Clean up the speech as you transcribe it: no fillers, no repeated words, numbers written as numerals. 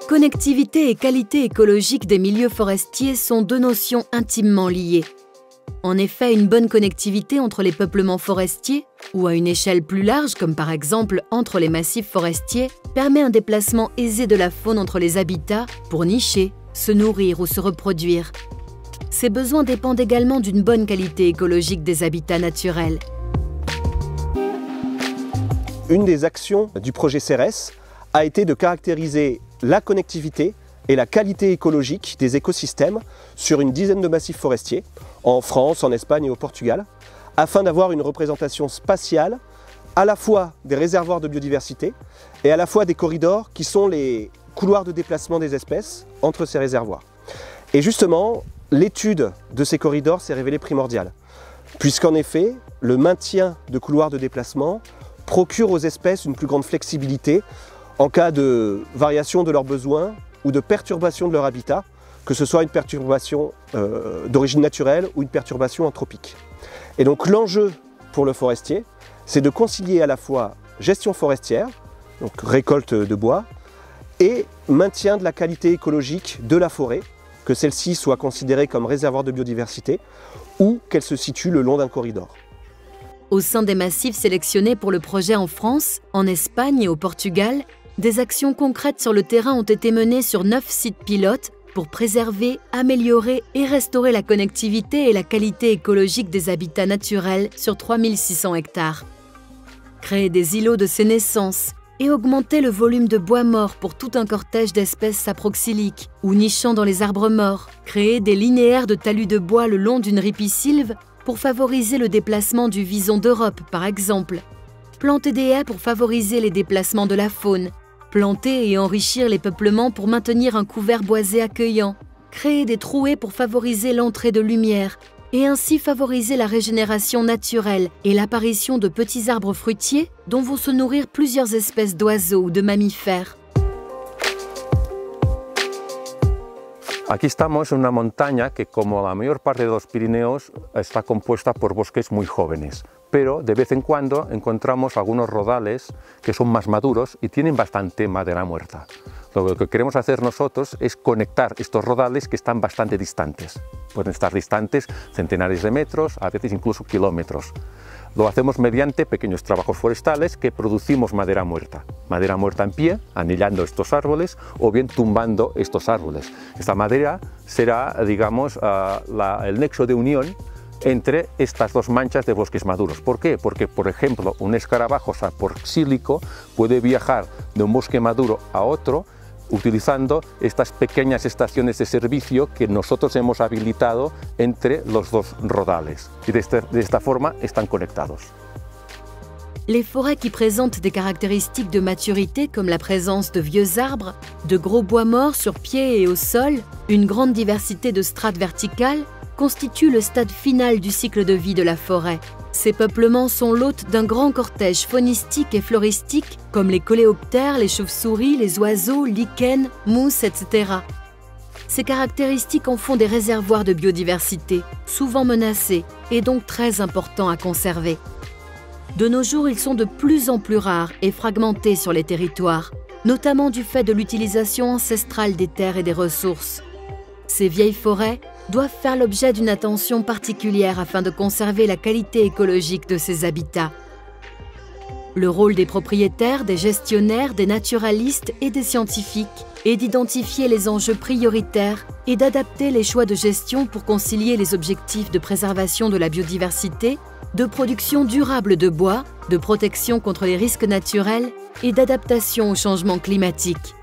Connectivité et qualité écologique des milieux forestiers sont deux notions intimement liées. En effet, une bonne connectivité entre les peuplements forestiers, ou à une échelle plus large, comme par exemple entre les massifs forestiers, permet un déplacement aisé de la faune entre les habitats pour nicher, se nourrir ou se reproduire. Ces besoins dépendent également d'une bonne qualité écologique des habitats naturels. Une des actions du projet CERES a été de caractériser la connectivité et la qualité écologique des écosystèmes sur une dizaine de massifs forestiers, en France, en Espagne et au Portugal, afin d'avoir une représentation spatiale à la fois des réservoirs de biodiversité et à la fois des corridors qui sont les couloirs de déplacement des espèces entre ces réservoirs. Et justement, l'étude de ces corridors s'est révélée primordiale, puisqu'en effet, le maintien de couloirs de déplacement procure aux espèces une plus grande flexibilité en cas de variation de leurs besoins ou de perturbation de leur habitat, que ce soit une perturbation d'origine naturelle ou une perturbation anthropique. Et donc l'enjeu pour le forestier, c'est de concilier à la fois gestion forestière, donc récolte de bois, et maintien de la qualité écologique de la forêt, que celle-ci soit considérée comme réservoir de biodiversité ou qu'elle se situe le long d'un corridor. Au sein des massifs sélectionnés pour le projet en France, en Espagne et au Portugal, des actions concrètes sur le terrain ont été menées sur 9 sites pilotes pour préserver, améliorer et restaurer la connectivité et la qualité écologique des habitats naturels sur 3600 hectares. Créer des îlots de sénescence et augmenter le volume de bois mort pour tout un cortège d'espèces saproxyliques ou nichant dans les arbres morts. Créer des linéaires de talus de bois le long d'une ripisylve pour favoriser le déplacement du vison d'Europe, par exemple. Planter des haies pour favoriser les déplacements de la faune. Planter et enrichir les peuplements pour maintenir un couvert boisé accueillant. Créer des trouées pour favoriser l'entrée de lumière et ainsi favoriser la régénération naturelle et l'apparition de petits arbres fruitiers dont vont se nourrir plusieurs espèces d'oiseaux ou de mammifères. Aquí estamos en una montaña que, como la mayor parte de los Pirineos, está compuesta por bosques muy jóvenes, pero de vez en cuando encontramos algunos rodales que son más maduros y tienen bastante madera muerta. Lo que queremos hacer nosotros es conectar estos rodales que están bastante distantes. Pueden estar distantes centenares de metros, a veces incluso kilómetros. Lo hacemos mediante pequeños trabajos forestales que producimos madera muerta en pie, anillando estos árboles o bien tumbando estos árboles. Esta madera será, digamos, el nexo de unión entre estas dos manchas de bosques maduros. ¿Por qué? Porque, por ejemplo, un escarabajo saproxílico puede viajar de un bosque maduro a otro utilizando estas pequeñas estaciones de servicio que nosotros hemos habilitado entre los dos rodales. Y de esta forma están conectados. Les forêts qui présentent des caractéristiques de maturité comme la présence de vieux arbres, de gros bois morts sur pied et au sol, une grande diversité de strates verticales, constituent le stade final du cycle de vie de la forêt. Ces peuplements sont l'hôte d'un grand cortège faunistique et floristique comme les coléoptères, les chauves-souris, les oiseaux, lichens, mousses, etc. Ces caractéristiques en font des réservoirs de biodiversité, souvent menacés et donc très importants à conserver. De nos jours, ils sont de plus en plus rares et fragmentés sur les territoires, notamment du fait de l'utilisation ancestrale des terres et des ressources. Ces vieilles forêts doivent faire l'objet d'une attention particulière afin de conserver la qualité écologique de ces habitats. Le rôle des propriétaires, des gestionnaires, des naturalistes et des scientifiques est d'identifier les enjeux prioritaires et d'adapter les choix de gestion pour concilier les objectifs de préservation de la biodiversité, de production durable de bois, de protection contre les risques naturels et d'adaptation au changement climatique.